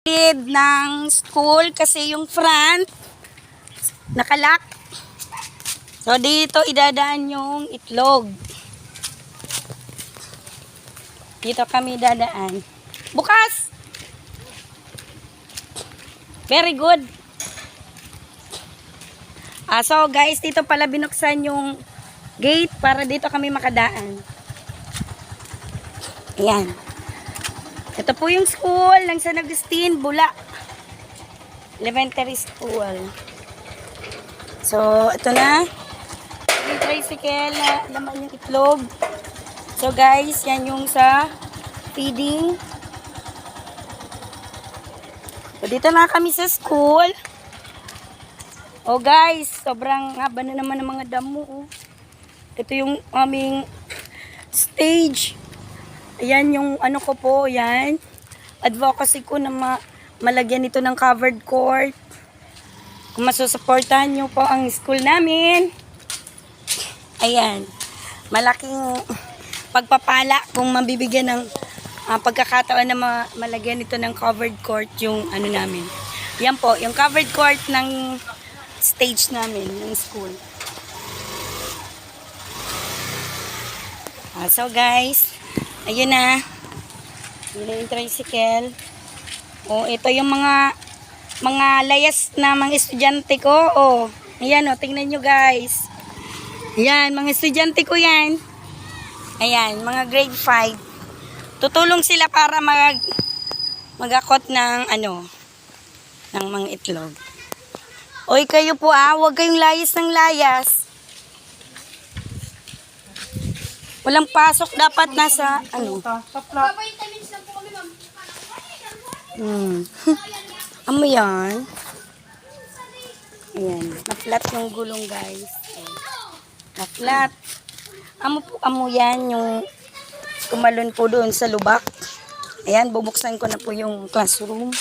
ng school kasi yung front nakalock. So dito idadaan yung itlog. Dito kami dadaan. Bukas! Very good. So guys, dito pala binuksan yung gate para dito kami makadaan. Ayan. Ito po yung school ng San Agustin, Bula. Elementary school. So, ito na. Yung tricycle na laman yung itlog. So guys, yan yung sa feeding. So, dito na kami sa school. Oh guys, sobrang haba na naman ng mga damo. Oh. Ito yung aming stage. Ayan yung ano ko po, yan. Advocacy ko na malagyan ito ng covered court. Kung masusuportahan nyo po ang school namin. Ayan. Malaking pagpapala kung mabibigyan ng pagkakataon na malagyan ito ng covered court yung ano namin. Yan po, yung covered court ng stage namin, ng school. So guys, ayun na. Yun na yung tricycle. O, ito yung mga layas na mga estudyante ko. O, ayan o, tingnan nyo guys. Ayan, mga estudyante ko yan. Ayan, mga grade 5. Tutulong sila para mag-akot ng ano, ng mga itlog. Oy, kayo po huwag kayong layas ng layas. Walang pasok, dapat nasa, ano. Amo yan. Ayan, na-flat yung gulong guys. Na-flat. Amo yan, yung tumalon po doon sa lubak. Ayan, bubuksan ko na po yung classroom.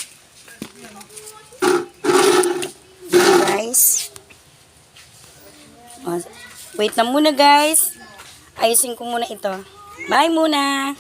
Ayan, guys. Wait na muna guys. Ayusin ko muna ito. Bye muna.